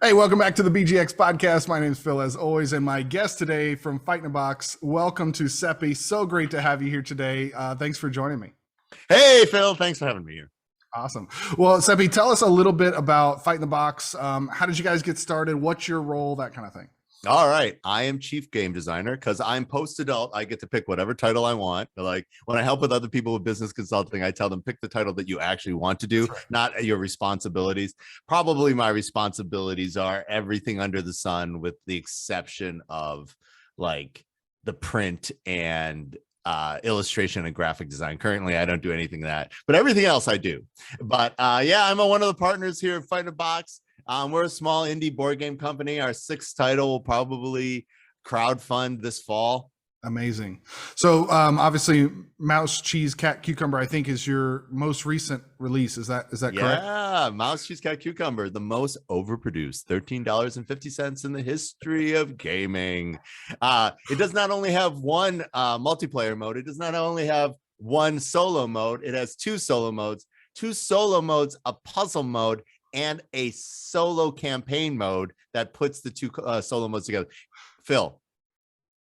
Hey, welcome back to the BGX podcast. My name is Phil, as always, and my guest today from Fight in a Box. Welcome to Seppy. So great to have you here today. Thanks for joining me. Hey, Phil. Thanks for having me here. Awesome. Well, Seppy, tell us a little bit about Fight in the Box. How did you guys get started? What's your role? That kind of thing. All right. I am chief game designer because I'm post-adult. I get to pick whatever title I want. Like when I help with other people with business consulting, I tell them pick the title that you actually want to do, not your responsibilities. Probably my responsibilities are everything under the sun with the exception of like the print and illustration and graphic design. Currently, I don't do anything of that, but everything else I do. But yeah, I'm one of the partners here at Fight in a Box. We're a small indie board game company. Our sixth title will probably crowdfund this fall. Amazing. So obviously, Mouse, Cheese, Cat, Cucumber, I think is your most recent release. Is that correct? Yeah, Mouse, Cheese, Cat, Cucumber, the most overproduced, $13.50 in the history of gaming. It does not only have one multiplayer mode. It does not only have one solo mode. It has two solo modes, a puzzle mode, and a solo campaign mode that puts the two solo modes together. Phil,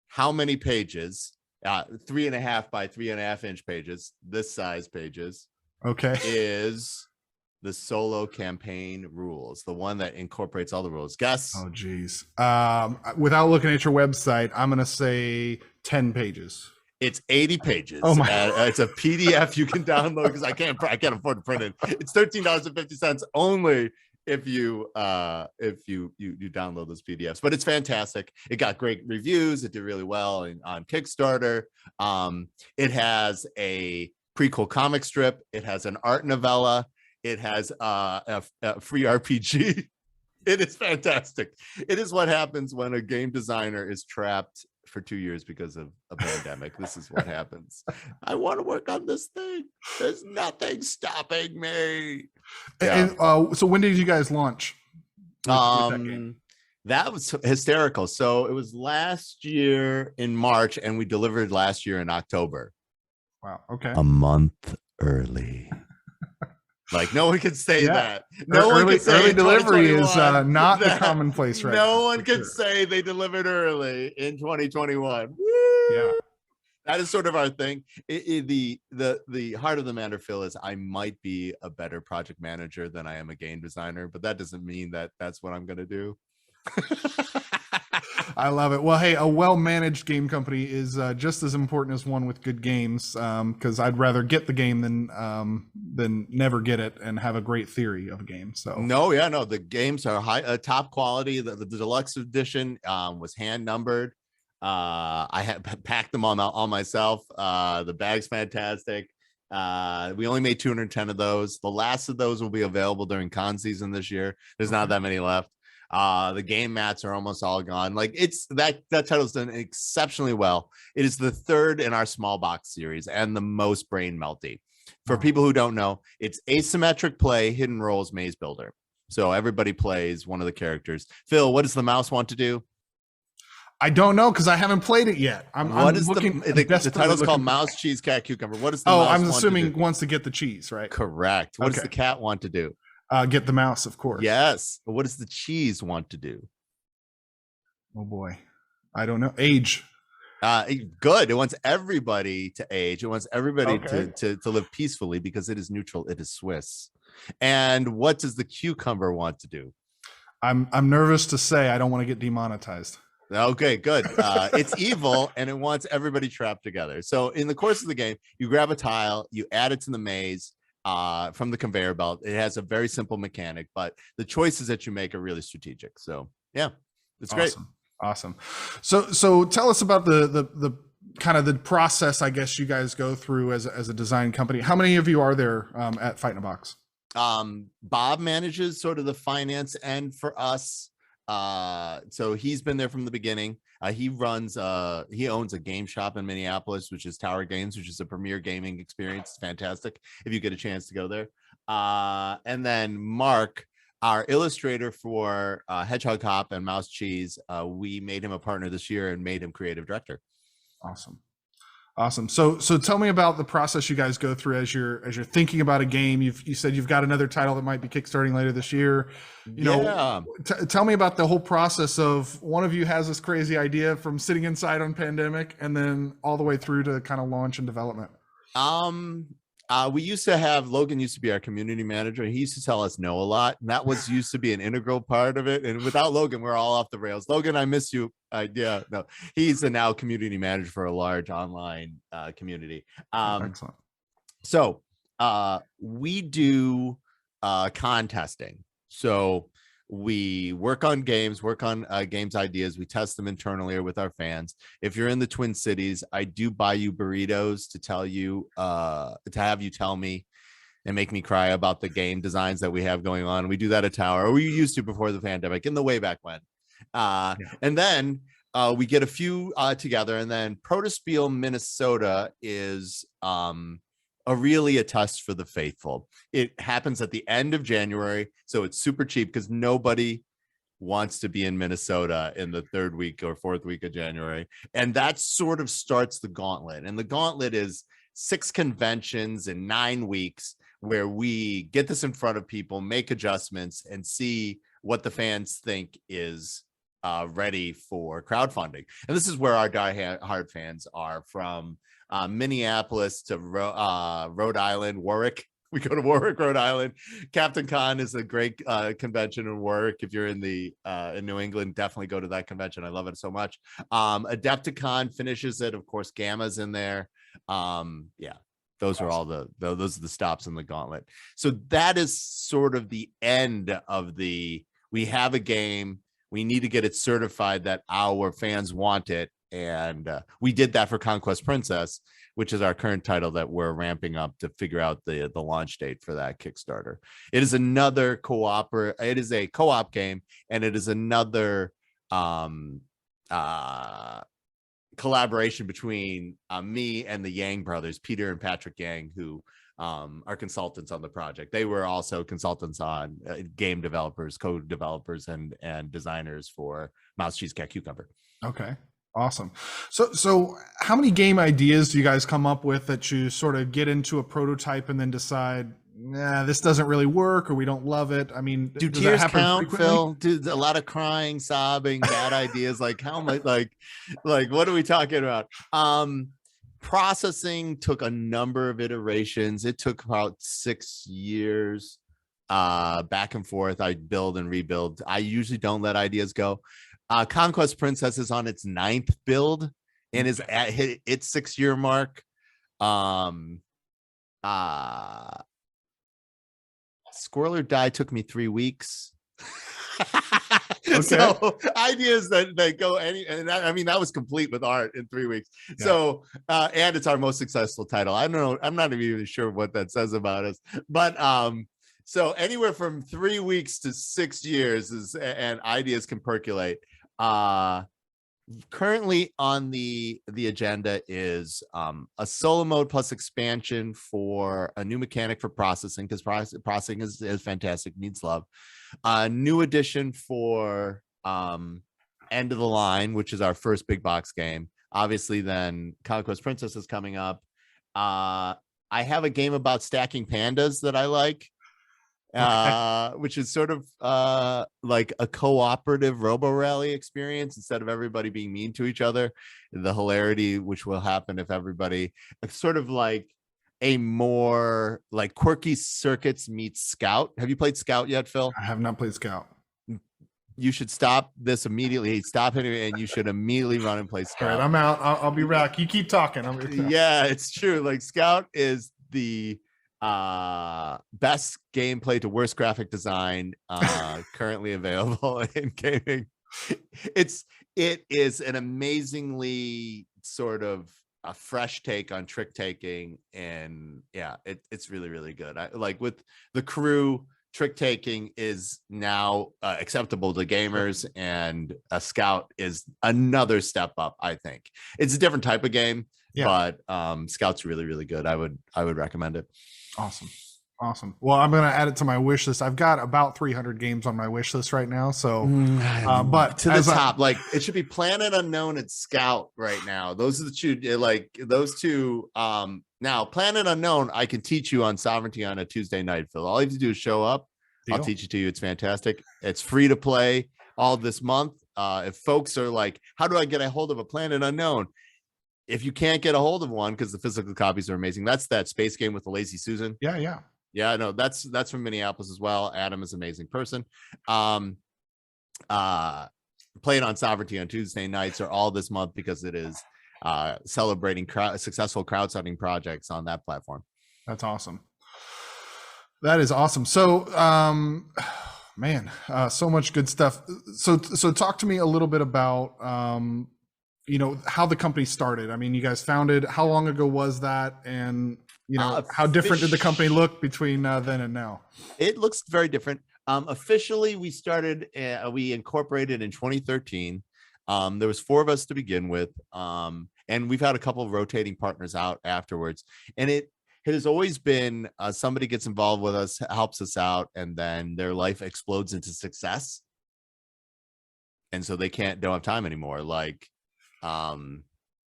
how many pages? 3.5 by 3.5 inch pages, this size pages. Okay. Is the solo campaign rules, the one that incorporates all the rules. Guess. Oh, geez. Without looking at your website, I'm going to say 10 pages. It's 80 pages. Oh my! It's a PDF you can download because I can't afford to print it. It's $13.50 only if you download those PDFs. But it's fantastic. It got great reviews. It did really well on Kickstarter. It has a prequel comic strip. It has an art novella. It has a free RPG. It is fantastic. It is what happens when a game designer is trapped for 2 years because of a pandemic. This is what happens. I want to work on this thing. There's nothing stopping me. Yeah. And so when did you guys launch? That was hysterical. So it was last year in March and we delivered last year in October. Wow. Okay. A month early. Like no one can say that. No one can say early delivery is not the commonplace right now. No one can say they delivered early in 2021. Woo! Yeah, that is sort of our thing. The heart of the matter, Phil, is I might be a better project manager than I am a game designer, but that doesn't mean that that's what I'm going to do. I love it. Well, hey, a well-managed game company is just as important as one with good games, because I'd rather get the game than never get it and have a great theory of a game. So no, the games are high, top quality. The deluxe edition was hand numbered. I had packed them all myself. The bag's fantastic. We only made 210 of those. The last of those will be available during con season this year. There's not that many left. The game mats are almost all gone. Like it's that title's done exceptionally well. It is the third in our small box series and the most brain melty. For people who don't know, it's asymmetric play, hidden roles, maze builder. So everybody plays one of the characters. Phil, what does the mouse want to do? I don't know because I haven't played it yet. The title's called Mouse, Cheese, Cat, Cucumber. What does the mouse I'm assuming wants to get the cheese, right? Correct. What does the cat want to do? Get the mouse, of course. Yes. What does the cheese want to do? Oh boy, I don't know. Age. Good. It wants everybody to age. It wants everybody to live peacefully because it is neutral. It is Swiss. And what does the cucumber want to do? I'm nervous to say I don't want to get demonetized. Okay, good. It's evil and it wants everybody trapped together. So in the course of the game, you grab a tile, you add it to the maze from the conveyor belt. It has a very simple mechanic, but the choices that you make are really strategic. So yeah, it's great. Awesome. So tell us about the kind of the process, I guess, you guys go through as a design company. How many of you are there at Fight in a Box? Bob manages sort of the finance end for us. So he's been there from the beginning. He owns a game shop in Minneapolis, which is Tower Games, which is a premier gaming experience. It's fantastic if you get a chance to go there. And then Mark, our illustrator for Hedgehog Hop and Mouse Cheese, we made him a partner this year and made him creative director. Awesome. Awesome. So tell me about the process you guys go through as you're thinking about a game. You said you've got another title that might be kickstarting later this year. You know, Yeah. tell me about the whole process of one of you has this crazy idea from sitting inside on pandemic and then all the way through to kind of launch and development. Um, we used to have Logan used to be our community manager. He used to tell us no a lot, and that was used to be an integral part of it. And without Logan, we're all off the rails. Logan, I miss you. Yeah, no, he's a now community manager for a large online community. Excellent. So we do contesting. So we work on games, work on games ideas. We test them internally or with our fans. If you're in the Twin Cities, I do buy you burritos to tell you, to have you tell me and make me cry about the game designs that we have going on. We do that at Tower, or we used to before the pandemic in the way back when. And then we get a few together, and then Protospiel, Minnesota is really a test for the faithful. It happens at the end of January, so it's super cheap because nobody wants to be in Minnesota in the third week or fourth week of January. And that sort of starts the gauntlet. And the gauntlet is 6 conventions in 9 weeks where we get this in front of people, make adjustments, and see what the fans think is ready for crowdfunding. And this is where our diehard fans are, from Minneapolis to Rhode Island, Warwick. We go to Warwick, Rhode Island. Captain Con is a great convention in Warwick. If you're in in New England, definitely go to that convention. I love it so much. Adepticon finishes it. Of course, Gamma's in there. Yeah, those are all those are the stops in the gauntlet. So that is sort of the end of we have a game. We need to get it certified that our fans want it. And we did that for Conquest Princess, which is our current title that we're ramping up to figure out the launch date for that Kickstarter. It is another it is a co-op game, and it is another collaboration between me and the Yang brothers, Peter and Patrick Yang, who are consultants on the project. They were also consultants on game developers, code developers, and designers for Mouse, Cheese, Cat, Cucumber. Okay. Awesome. So how many game ideas do you guys come up with that you sort of get into a prototype and then decide, nah, this doesn't really work, or we don't love it? I mean, do tears count, Phil? Do a lot of crying, sobbing, bad ideas? Like how much? Like what are we talking about? Processing took a number of iterations. It took about 6 years, back and forth. I build and rebuild. I usually don't let ideas go. Conquest Princess is on its 9th build and is at its 6-year mark. Squirrel or Die took me 3 weeks. Okay. So ideas that go I mean, that was complete with art in 3 weeks. Yeah. So and it's our most successful title. I don't know, I'm not even sure what that says about us, but so anywhere from 3 weeks to 6 years and ideas can percolate. Currently on the agenda is a solo mode plus expansion for a new mechanic for processing, because processing is fantastic, needs love. A new edition for End of the Line, which is our first big box game. Obviously, then Conquest Princess is coming up. I have a game about stacking pandas that I like. Which is sort of like a cooperative robo rally experience. Instead of everybody being mean to each other, the hilarity which will happen if everybody, sort of like a more like Quirky Circuits meets Scout. Have you played Scout yet, Phil? I have not played Scout. You should stop this immediately. Stop it, and you should immediately run and play Scout. All right, I'm out. I'll be back. You keep talking. Yeah, it's true. Like Scout is the best gameplay to worst graphic design currently available in gaming. It is an amazingly sort of a fresh take on trick taking, and yeah, it's really, really good. I like with the crew. Trick taking is now acceptable to gamers, and a Scout is another step up. I think it's a different type of game, yeah, but Scout's really, really good. I would recommend it. Awesome. Awesome. Well, I'm going to add it to my wish list. I've got about 300 games on my wish list right now. So, but To the top, like it should be Planet Unknown and Scout right now. Those are the two, like those two. Now Planet Unknown, I can teach you on Sovereignty on a Tuesday night, Phil. All you have to do is show up. I'll teach it to you. It's fantastic. It's free to play all this month. If folks are like, how do I get a hold of a Planet Unknown? If you can't get a hold of one, because the physical copies are amazing, that's that space game with the Lazy Susan. Yeah, no, that's from Minneapolis as well. Adam is an amazing person. Playing on Sovereignty on Tuesday nights or all this month because it is celebrating successful crowdsourcing projects on that platform. That's awesome. That is awesome. So, man, so much good stuff. So talk to me a little bit about, how the company started. I mean, you guys founded, how long ago was that? And how different did the company look between then and now? It looks very different. Officially, we started, we incorporated in 2013. There was 4 of us to begin with, and we've had a couple of rotating partners out afterwards. And it has always been somebody gets involved with us, helps us out, and then their life explodes into success, and so they don't have time anymore. Like, one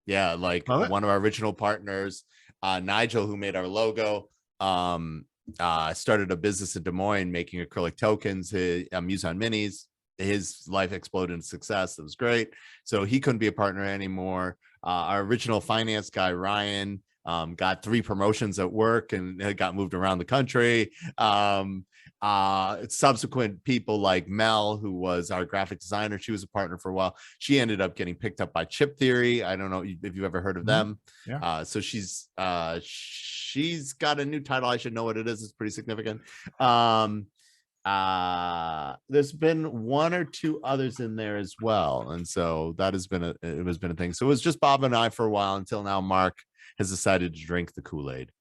of our original partners. Nigel, who made our logo, started a business in Des Moines making acrylic tokens, Muson minis. His life exploded into success. It was great. So he couldn't be a partner anymore. Our original finance guy, Ryan, got 3 promotions at work and got moved around the country. Subsequent people like Mel, who was our graphic designer, she was a partner for a while. She ended up getting picked up by Chip Theory. I don't know if you've ever heard of them. Yeah. So she's got a new title. I should know what it is. It's pretty significant. There's been 1 or 2 others in there as well, and so that has been a thing. So it was just Bob and I for a while until now Mark has decided to drink the Kool-Aid.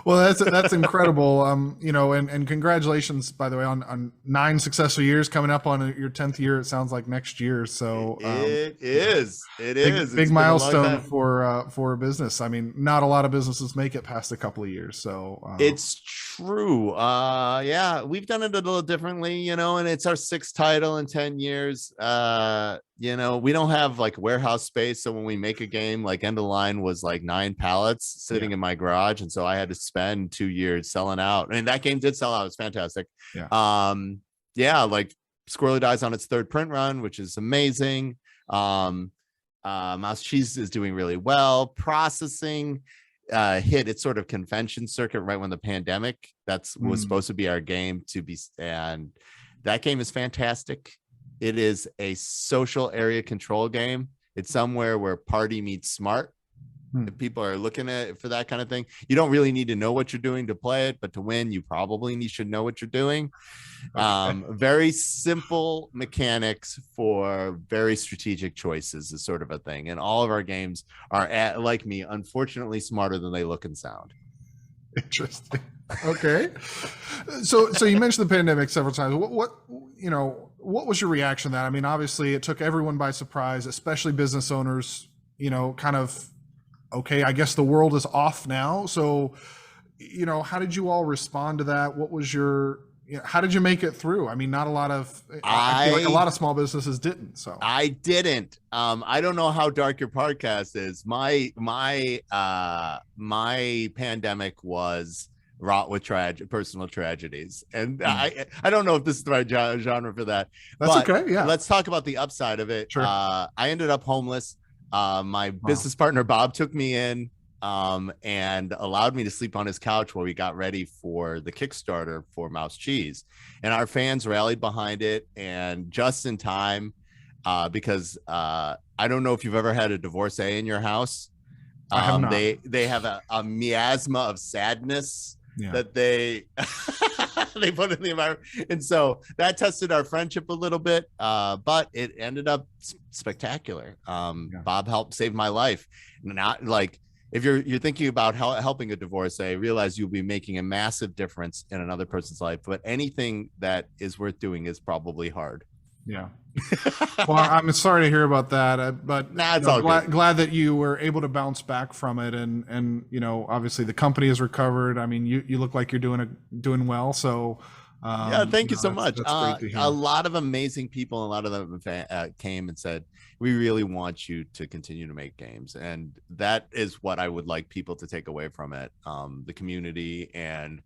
Well, that's incredible. And congratulations, by the way, on 9 successful years, coming up on your 10th year. It sounds like next year. So it is big milestone for a business. I mean, not a lot of businesses make it past a couple of years. So it's true. Yeah, we've done it a little differently, and it's our 6th title in 10 years. We don't have like warehouse space. So when we make a game, like End of Line was like 9 pallets sitting in my garage. And so I had to spend 2 years selling out. And that game did sell out. It's fantastic. Like Squirrely Dies on its 3rd print run, which is amazing. Mouse Cheese is doing really well. Processing hit its sort of convention circuit right when the pandemic, was supposed to be our game and that game is fantastic. It is a social area control game. It's somewhere where party meets smart. If people are looking at it for that kind of thing, you don't really need to know what you're doing to play it, but to win, you probably should know what you're doing. Very simple mechanics for very strategic choices is sort of a thing. And all of our games are, like me, unfortunately smarter than they look and sound. Interesting. Okay. So you mentioned the pandemic several times. What was your reaction to that? I mean, obviously it took everyone by surprise, especially business owners, kind of, okay, I guess the world is off now. So, how did you all respond to that? What was how did you make it through? I mean, not a lot of, I feel like a lot of small businesses didn't. So I didn't. I don't know how dark your podcast is. My pandemic was wrought with personal tragedies, and I don't know if this is the right genre for that. That's okay. Yeah. Let's talk about the upside of it. Sure. I ended up homeless. My business partner Bob took me in and allowed me to sleep on his couch while we got ready for the Kickstarter for Mouse Cheese, and our fans rallied behind it, and just in time, because I don't know if you've ever had a divorcee in your house. I have not. They have a miasma of sadness that they they put in the environment, and so that tested our friendship a little bit, but it ended up spectacular. Bob helped save my life. Not like, if you're thinking about helping a divorcee, realize you'll be making a massive difference in another person's life, but anything that is worth doing is probably hard. Yeah. Well, I'm sorry to hear about that, but Nah, it's all good. glad that you were able to bounce back from it, and obviously the company has recovered. I mean, you look like you're doing well, so Yeah, thank you so that's much. great to A hear. lot of amazing people, a lot of them came and said, "We really want you to continue to make games," and that is what I would like people to take away from it. The community and,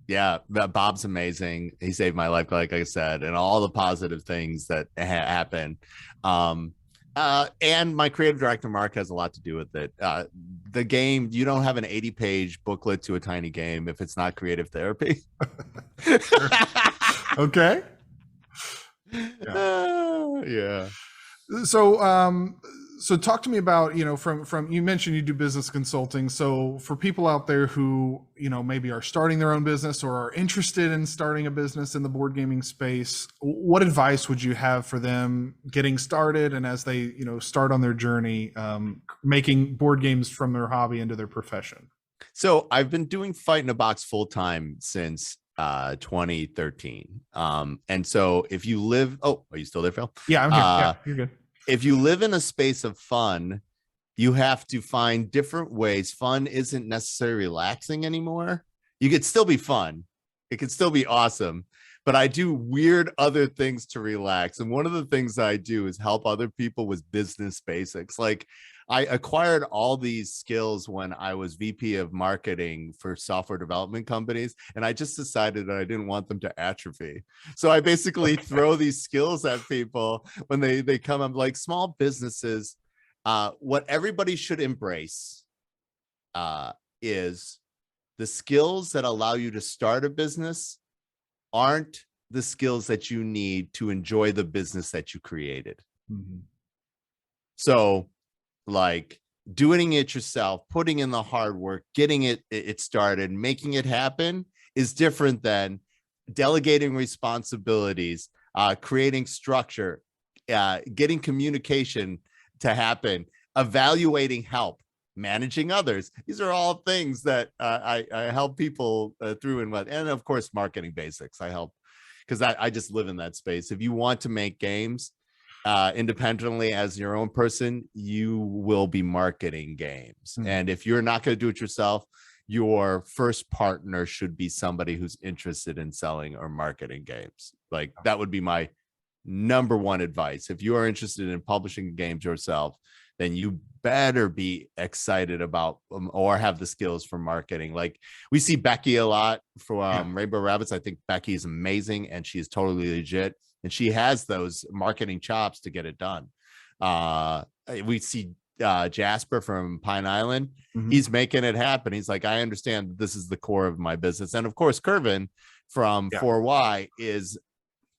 yeah, Bob's amazing. He saved my life, like I said, and all the positive things that happen. And my creative director Mark has a lot to do with it. The game, you don't have an 80-page booklet to a tiny game if it's not creative therapy. Okay. Yeah. So talk to me about, from you mentioned you do business consulting. So for people out there who, maybe are starting their own business or are interested in starting a business in the board gaming space, what advice would you have for them getting started and as they, start on their journey, making board games from their hobby into their profession? So I've been doing Fight in a Box full time since 2013. And so if you live, are you still there, Phil? Yeah, I'm here. Yeah, you're good. If you live in a space of fun, you have to find different ways. Fun isn't necessarily relaxing anymore. You could still be fun. It could still be awesome. But I do weird other things to relax. And one of the things I do is help other people with business basics. Like I acquired all these skills when I was VP of marketing for software development companies. And I just decided that I didn't want them to atrophy. So I basically throw these skills at people when they come. I'm like, small businesses, what everybody should embrace is the skills that allow you to start a business aren't the skills that you need to enjoy the business that you created. Mm-hmm. So like doing it yourself, putting in the hard work, getting it started, making it happen is different than delegating responsibilities, creating structure, getting communication to happen, evaluating help, managing others. These are all things that I help people through and of course, marketing basics. I help because I just live in that space. If you want to make games independently as your own person, you will be marketing games. Mm-hmm. And if you're not going to do it yourself, your first partner should be somebody who's interested in selling or marketing games. Like that would be my number one advice. If you are interested in publishing games yourself, then you better be excited about or have the skills for marketing. Like we see Becky a lot from Rainbow Rabbits. I think Becky is amazing and she is totally legit. And she has those marketing chops to get it done. We see Jasper from Pine Island. Mm-hmm. He's making it happen. He's like, I understand this is the core of my business. And of course, Kervin from 4Y is,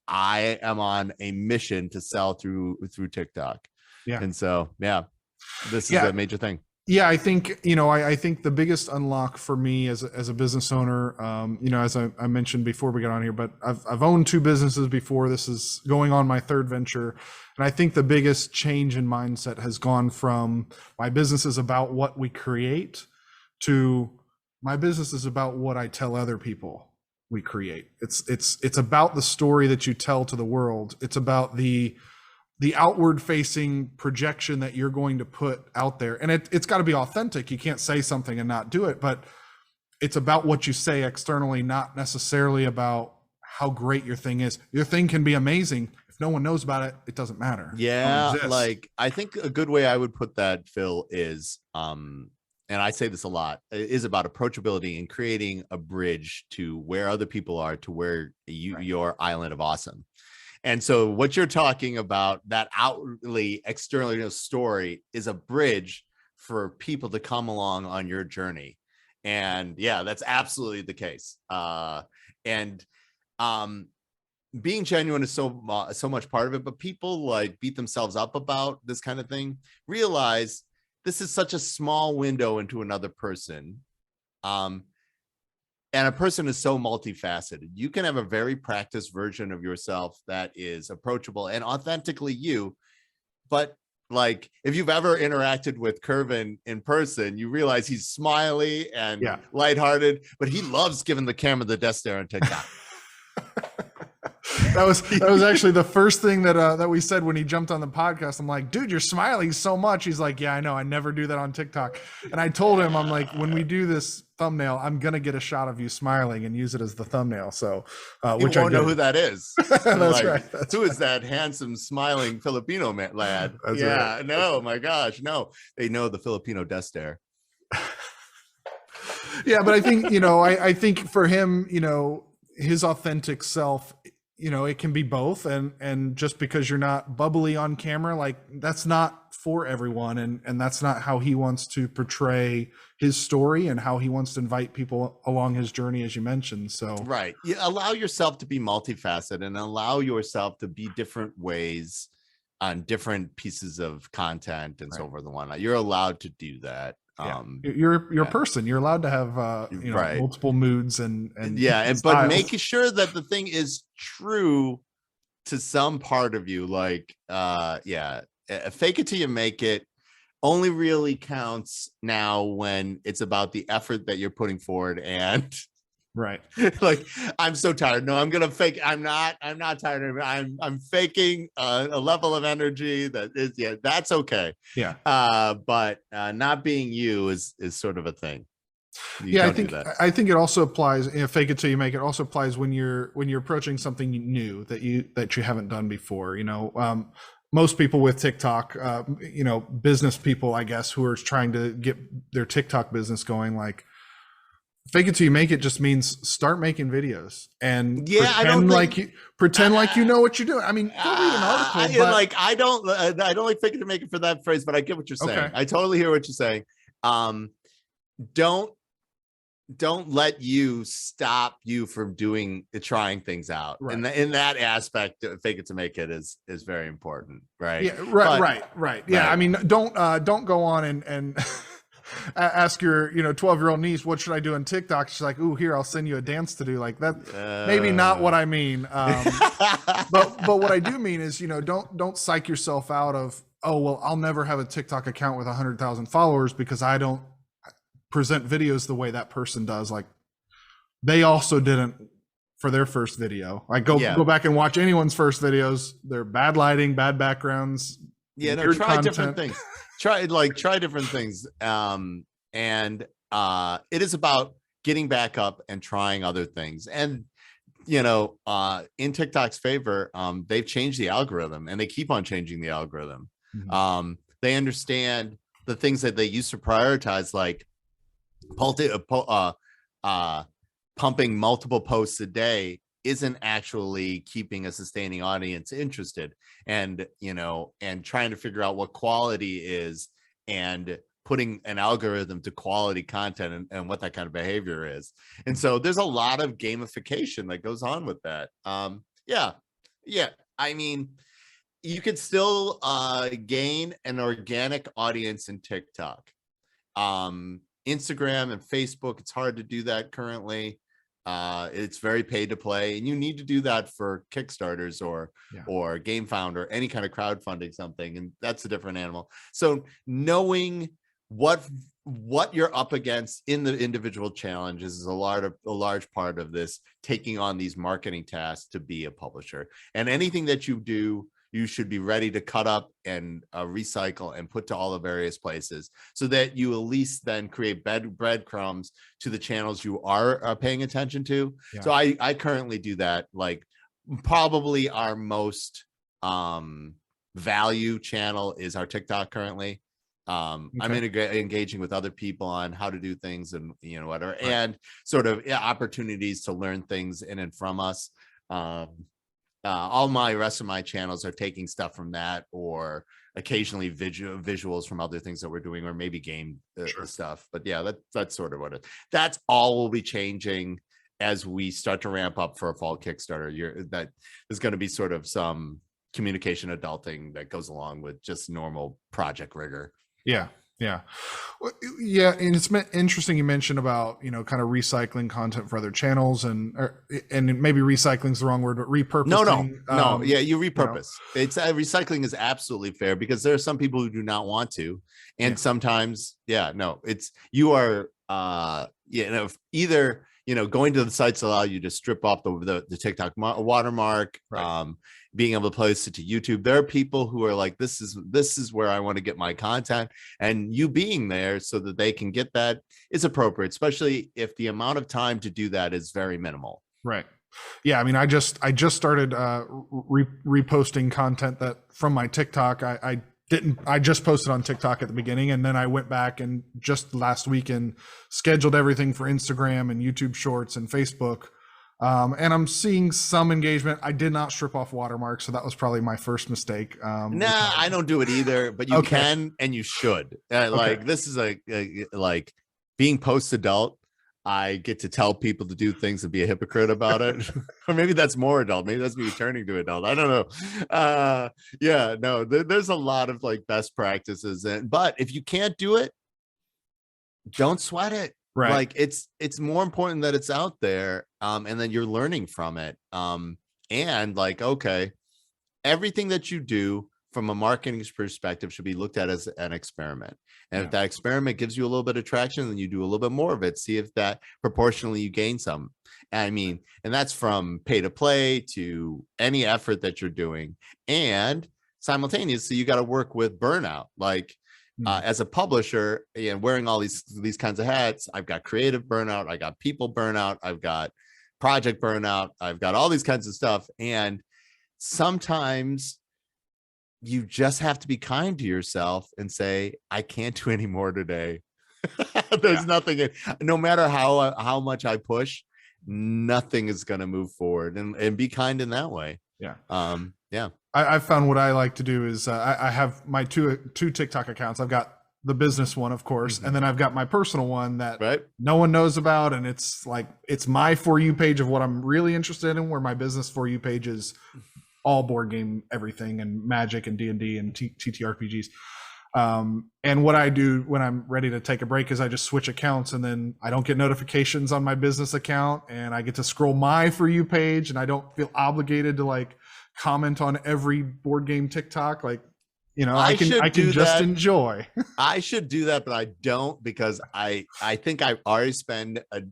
I am on a mission to sell through TikTok. Yeah. And so, this is a major thing. Yeah, I think, I think the biggest unlock for me as a business owner, as I mentioned before we got on here, but I've owned 2 businesses before. This is going on my 3rd venture. And I think the biggest change in mindset has gone from my business is about what we create to my business is about what I tell other people we create. It's about the story that you tell to the world. It's about the outward facing projection that you're going to put out there. And it's got to be authentic. You can't say something and not do it, but it's about what you say externally, not necessarily about how great your thing is. Your thing can be amazing. If no one knows about it, it doesn't matter. Yeah. Like I think a good way I would put that, Phil, is, and I say this a lot, is about approachability and creating a bridge to where other people are to where your island of awesome. And so what you're talking about, that outwardly, externally story, is a bridge for people to come along on your journey. And that's absolutely the case. Being genuine is so much part of it, but people like beat themselves up about this kind of thing. Realize this is such a small window into another person. And a person is so multifaceted. You can have a very practiced version of yourself that is approachable and authentically you. But like, if you've ever interacted with Kervin in person, you realize he's smiley and lighthearted, but he loves giving the camera the death stare on TikTok. that was actually the first thing that we said when he jumped on the podcast. I'm like, dude, you're smiling so much. He's like, yeah, I know. I never do that on TikTok. And I told him, I'm like, when we do this thumbnail, I'm gonna get a shot of you smiling and use it as the thumbnail. So, which I won't know who that is. That's like, right. Who is that handsome, smiling Filipino lad? That's yeah, right. no, my gosh, no. They know the Filipino death stare. Yeah, but I think, I think for him, his authentic self, it can be both. And just because you're not bubbly on camera, like that's not for everyone. And that's not how he wants to portray his story and how he wants to invite people along his journey, as you mentioned. So, right. You allow yourself to be multifaceted and allow yourself to be different ways on different pieces of content and so forth and whatnot. You're allowed to do that. Yeah. You're a person. You're allowed to have multiple moods and but making sure that the thing is true to some part of you, like fake it till you make it only really counts now when it's about the effort that you're putting forward. And right, like, I'm so tired. No, I'm gonna fake. I'm not tired of it. I'm faking a level of energy that is, that's okay. Yeah. But not being you is sort of a thing. I think it also applies. Fake it till you make it also applies when you're approaching something new that you haven't done before. Most people with TikTok, business people, I guess, who are trying to get their TikTok business going, like, fake it till you make it just means start making videos and pretend like you know what you're doing. I mean, go read an article. I don't like fake it to make it for that phrase, but I get what you're saying. Okay. I totally hear what you're saying. Don't let you stop you from trying things out. Right. And in that aspect, fake it to make it is very important. Right. Yeah. Right. Yeah. Right. I mean, don't go on and ask your 12-year-old niece, what should I do on TikTok? She's like, ooh, here, I'll send you a dance to do. Like that. Maybe not what I mean. But what I do mean is, don't psych yourself out of, oh, well, I'll never have a TikTok account with 100,000 followers because I don't present videos the way that person does. Like they also didn't for their first video. Like go back and watch anyone's first videos. They're bad lighting, bad backgrounds. Yeah, no, try different things. Try different things. And it is about getting back up and trying other things. And in TikTok's favor, they've changed the algorithm and they keep on changing the algorithm. Mm-hmm. They understand the things that they used to prioritize, like pumping multiple posts a day isn't actually keeping a sustaining audience interested, and trying to figure out what quality is and putting an algorithm to quality content and what that kind of behavior is. And so there's a lot of gamification that goes on with that. I mean, you could still gain an organic audience in TikTok. Instagram and Facebook, it's hard to do that currently. It's very pay to play, and you need to do that for Kickstarters or Game Founder, any kind of crowdfunding something, and that's a different animal. So knowing what you're up against in the individual challenges is a large part of this, taking on these marketing tasks to be a publisher. And anything that you do, you should be ready to cut up and recycle and put to all the various places, so that you at least then create breadcrumbs to the channels you are paying attention to. Yeah. So I currently do that. Like probably our most value channel is our TikTok currently. I'm engaging with other people on how to do things and whatever, right. And sort of opportunities to learn things in and from us. All my rest of my channels are taking stuff from that, or occasionally visuals from other things that we're doing, or maybe game stuff. But yeah, that's sort of what it. That's all will be changing as we start to ramp up for a fall Kickstarter. That is going to be sort of some communication adulting that goes along with just normal project rigor. Yeah. And it's interesting you mentioned about kind of recycling content for other channels, and maybe recycling is the wrong word, but repurposing. No. You repurpose. It's recycling is absolutely fair, because there are some people who do not want to, and sometimes it's you are either going to the sites allow you to strip off the TikTok watermark, Right. being able to post it to YouTube. There are people who are like, this is where I want to get my content, and you being there so that they can get that is appropriate, especially if the amount of time to do that is very minimal. Right. Yeah, I mean, I just started reposting content that from my TikTok. I just posted on TikTok at the beginning, and then I went back and just last weekend scheduled everything for Instagram and YouTube Shorts and Facebook. And I'm seeing some engagement. I did not strip off watermarks, so that was probably my first mistake. Nah, I don't do it either, but you Okay. can and you should. Like Okay. this is like being post-adult. I get to tell people to do things and be a hypocrite about it. Or maybe that's more adult. Maybe that's me turning to adult. I don't know. Yeah, no, there's a lot of like best practices. But if you can't do it, don't sweat it. Right. Like it's more important that it's out there. And then you're learning from it. And like, okay, everything that you do from a marketing perspective should be looked at as an experiment. And if that experiment gives you a little bit of traction, then you do a little bit more of it. See if that proportionally you gain some. I mean, and that's from pay to play to any effort that you're doing. And simultaneously, you got to work with burnout. Like as a publisher, and wearing all these kinds of hats, I've got creative burnout, I got people burnout, I've got project burnout, I've got all these kinds of stuff. And sometimes you just have to be kind to yourself and say, I can't do any more today. There's nothing, no matter how much I push, nothing is going to move forward, and be kind in that way. Yeah. Yeah. I've found what I like to do is I have my two TikTok accounts. I've got the business one, of course, and then I've got my personal one that no one knows about, and it's like it's my For You page of what I'm really interested in, where my business For You page is all board game everything and Magic and D&D and TTRPGs. And what I do when I'm ready to take a break is I just switch accounts, and then I don't get notifications on my business account, and I get to scroll my For You page, and I don't feel obligated to like comment on every board game TikTok. Like, I can just enjoy. I should do that, but I don't, because I think I already spend a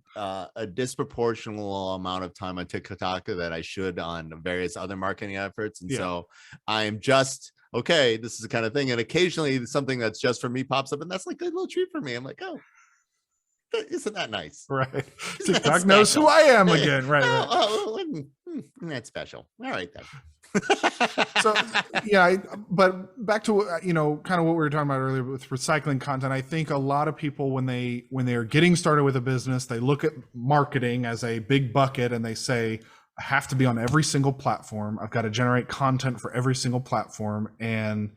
disproportional amount of time on TikTok that I should on various other marketing efforts. And so I'm just, okay, this is the kind of thing. And occasionally something that's just for me pops up, and that's like a little treat for me. I'm like, oh, isn't that nice? Right. TikTok knows who I am again. Right. That's special. All right, then. So but back to kind of what we were talking about earlier with recycling content. I think a lot of people, when they are getting started with a business, they look at marketing as a big bucket, and they say, I have to be on every single platform. I've got to generate content for every single platform, and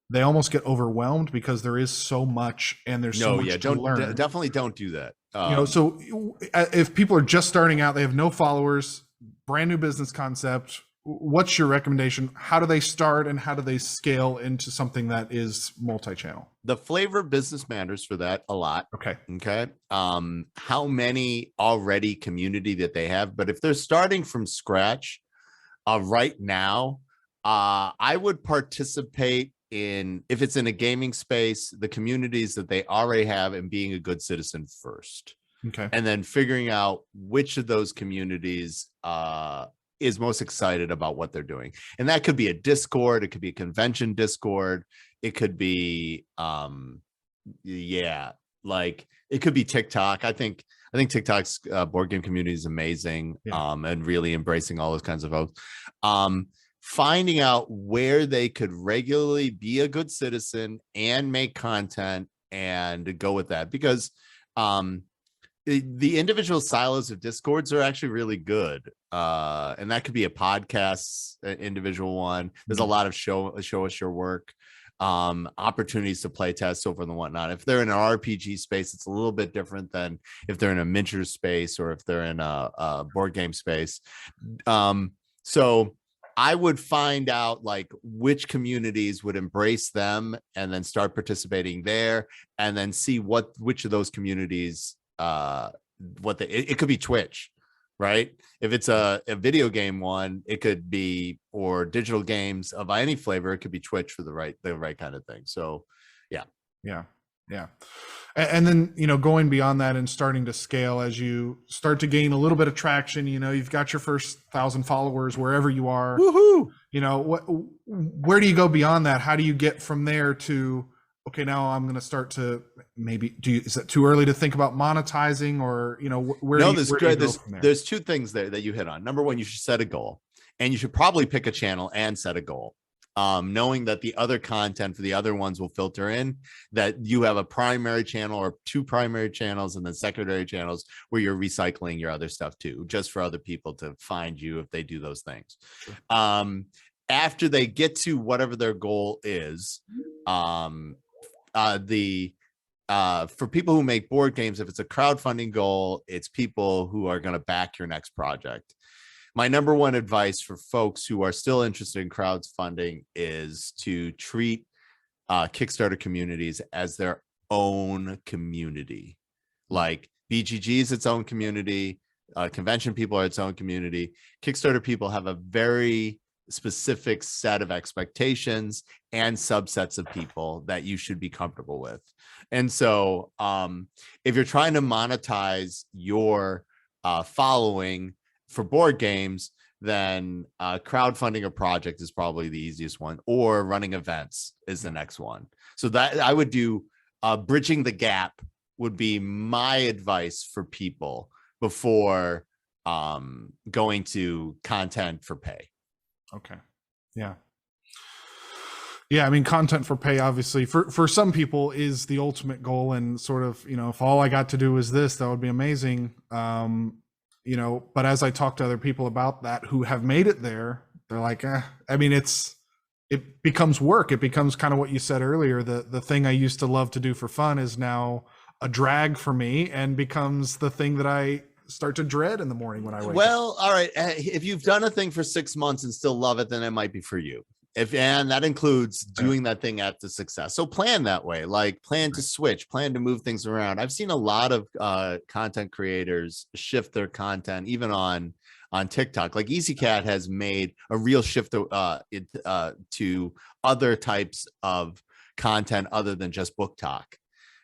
they almost get overwhelmed because there is so much, and there's so much to learn. Definitely don't do that. So if people are just starting out, they have no followers, brand new business concept, what's your recommendation? How do they start, and how do they scale into something that is multi-channel? The flavor of business matters for that a lot. Okay. How many already community that they have, but if they're starting from scratch right now, I would participate in, if it's in a gaming space, the communities that they already have, and being a good citizen first. Okay. And then figuring out which of those communities is most excited about what they're doing. And that could be a Discord, it could be a convention Discord, it could be like it could be TikTok. I think TikTok's board game community is amazing, and really embracing all those kinds of folks. Finding out where they could regularly be a good citizen and make content, and go with that, because the individual silos of Discords are actually really good. And that could be a podcast, individual one. There's a lot of show us your work, opportunities to play test over and whatnot. If they're in an RPG space, it's a little bit different than if they're in a miniature space, or if they're in a board game space. So I would find out like which communities would embrace them, and then start participating there, and then see which of those communities, it could be Twitch, right? If it's a video game one, it could be, or digital games of any flavor, it could be Twitch for the right kind of thing. So yeah. Yeah. And then, going beyond that and starting to scale as you start to gain a little bit of traction, you've got your first 1,000 followers wherever you are. Woohoo! Where do you go beyond that? How do you get from there to, okay, now I'm going to start to maybe is it too early to think about monetizing, or, where No, do you go from there? there's two things there that you hit on. Number one, you should set a goal, and you should probably pick a channel and set a goal. Knowing that the other content for the other ones will filter in, that you have a primary channel or two primary channels and then secondary channels where you're recycling your other stuff too, just for other people to find you if they do those things. Sure. After they get to whatever their goal is, for people who make board games, if it's a crowdfunding goal, it's people who are going to back your next project. My number one advice for folks who are still interested in crowdfunding is to treat Kickstarter communities as their own community. Like BGG is its own community, convention people are its own community. Kickstarter people have a very specific set of expectations and subsets of people that you should be comfortable with. And so if you're trying to monetize your following for board games, then crowdfunding a project is probably the easiest one, or running events is the next one. So that I would do bridging the gap would be my advice for people before going to content for pay. Okay. Yeah. Yeah, I mean, content for pay, obviously, for some people is the ultimate goal, and sort of, if all I got to do is this, that would be amazing. But as I talk to other people about that who have made it there, they're like, I mean, it becomes work. It becomes kind of what you said earlier. The thing I used to love to do for fun is now a drag for me, and becomes the thing that I start to dread in the morning when I wake up. Well, all right. If you've done a thing for 6 months and still love it, then it might be for you. And that includes doing that thing at the success. So plan that way, like plan to switch, plan to move things around. I've seen a lot of content creators shift their content, even on TikTok. Like EasyCat has made a real shift to other types of content other than just book talk.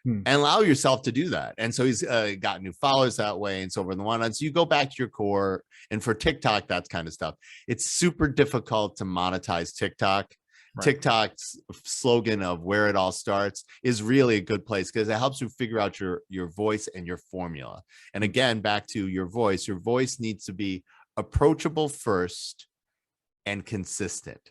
And allow yourself to do that. And so he's got new followers that way and so forth and so on. So you go back to your core. And for TikTok, that kind of stuff, it's super difficult to monetize TikTok. Right. TikTok's slogan of where it all starts is really a good place, because it helps you figure out your voice and your formula. And again, back to your voice needs to be approachable first and consistent.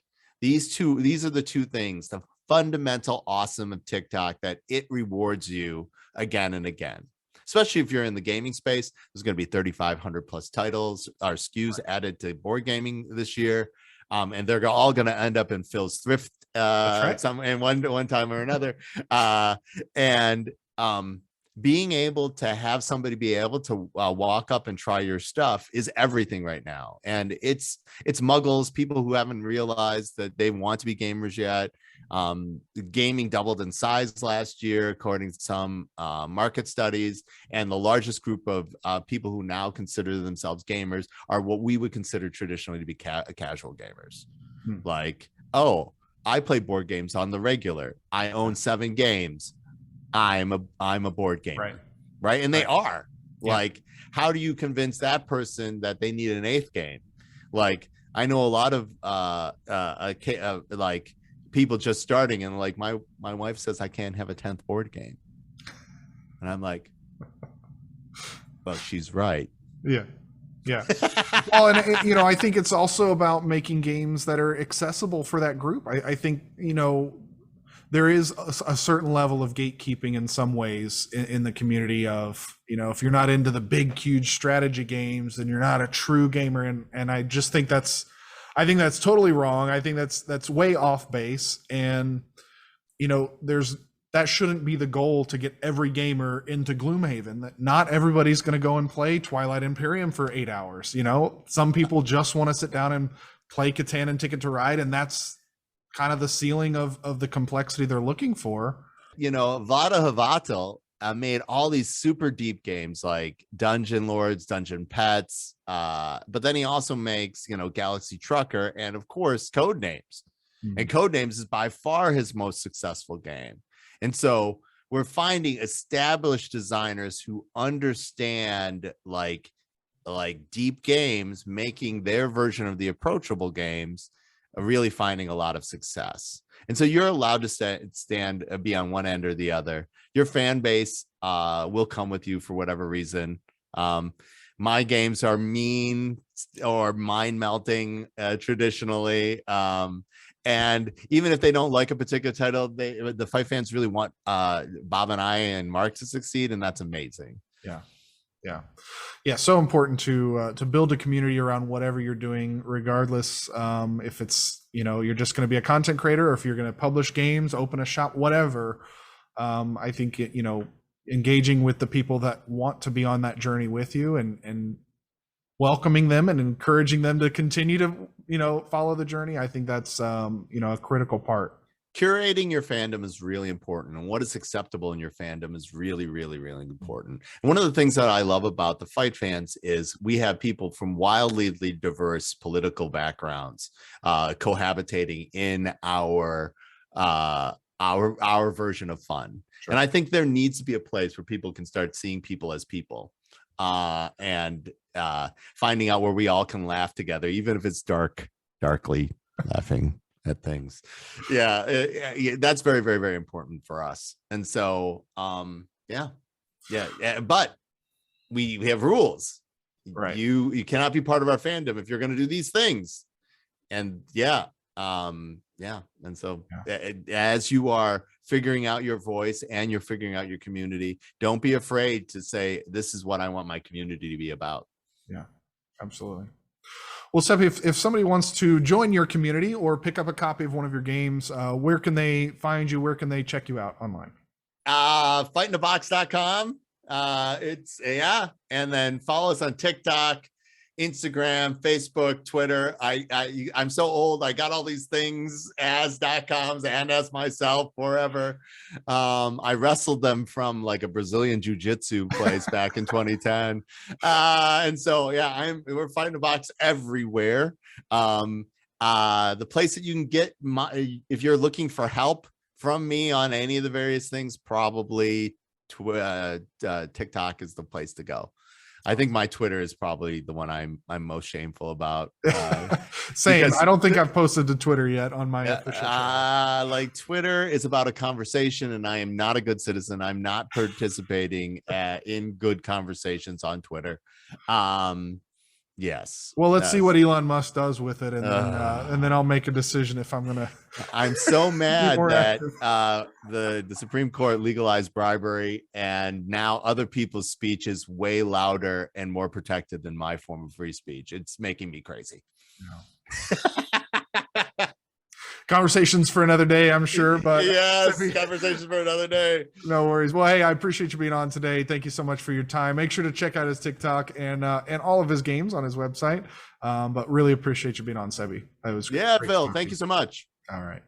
These are the two things, the fundamental awesome of TikTok, that it rewards you again and again. Especially if you're in the gaming space, there's going to be 3,500 plus titles or SKUs added to board gaming this year. And they're all going to end up in Phil's thrift one time or another. Being able to have somebody be able to walk up and try your stuff is everything right now. And it's muggles, people who haven't realized that they want to be gamers yet. Gaming doubled in size last year, according to some market studies. And the largest group of people who now consider themselves gamers are what we would consider traditionally to be casual gamers. Like, oh, I play board games on the regular. I own 7 games. I'm a board gamer, right? And they are. Like, how do you convince that person that they need an 8th game? Like, I know a lot of like people just starting, and like my wife says I can't have a 10th board game, and I'm like, well, she's right. Yeah. Well, and I think it's also about making games that are accessible for that group. I think there is a certain level of gatekeeping in some ways in the community of, if you're not into the big, huge strategy games, then you're not a true gamer. And I just think that's totally wrong. I think that's way off base. And, that shouldn't be the goal, to get every gamer into Gloomhaven. That not everybody's going to go and play Twilight Imperium for 8 hours. Some people just want to sit down and play Catan and Ticket to Ride. And that's kind of the ceiling of the complexity they're looking for. Vlada Havatel made all these super deep games like Dungeon Lords, Dungeon Pets, but then he also makes Galaxy Trucker, and of course Codenames. And Codenames is by far his most successful game. And so we're finding established designers who understand like deep games, making their version of the approachable games, really finding a lot of success. And so you're allowed to be on one end or the other. Your fan base will come with you for whatever reason. My games are mean or mind melting traditionally. And even if they don't like a particular title, the fight fans really want Bob and I and Mark to succeed, and that's amazing. Yeah, so important to build a community around whatever you're doing, regardless if it's, you're just going to be a content creator, or if you're going to publish games, open a shop, whatever. I think engaging with the people that want to be on that journey with you, and welcoming them and encouraging them to continue to follow the journey. I think that's a critical part. Curating your fandom is really important, and what is acceptable in your fandom is really, really, really important. And one of the things that I love about the fight fans is we have people from wildly diverse political backgrounds cohabitating in our version of fun. Sure. And I think there needs to be a place where people can start seeing people as people, and finding out where we all can laugh together, even if it's darkly laughing at things. Yeah, that's very, very, very important for us. And so yeah, but we have rules, right? You cannot be part of our fandom if you're going to do these things. And and so as you are figuring out your voice and you're figuring out your community, don't be afraid to say, this is what I want my community to be about. Yeah, absolutely. Well, Seppy, if somebody wants to join your community or pick up a copy of one of your games, where can they find you? Where can they check you out online? Fightinthebox.com. And then follow us on TikTok, Instagram, Facebook, Twitter. I'm so old. I got all these things as.coms and as myself forever. I wrestled them from like a Brazilian jiu-jitsu place back in 2010. And so, we're Fighting the Box everywhere. The place that you can get if you're looking for help from me on any of the various things, probably TikTok is the place to go. I think my Twitter is probably the one I'm most shameful about. Same. I don't think I've posted to Twitter yet on my official channel. Like Twitter is about a conversation, and I am not a good citizen. I'm not participating in good conversations on Twitter. Yes. Well, let's see what Elon Musk does with it, and then I'll make a decision if I'm gonna. I'm so mad that the Supreme Court legalized bribery, and now other people's speech is way louder and more protected than my form of free speech. It's making me crazy. Conversations for another day, I'm sure. But yes, conversations for another day. No worries. Well, hey, I appreciate you being on today. Thank you so much for your time. Make sure to check out his TikTok and all of his games on his website. But really appreciate you being on, Seppy. That was Phil. Thank you so much. All right.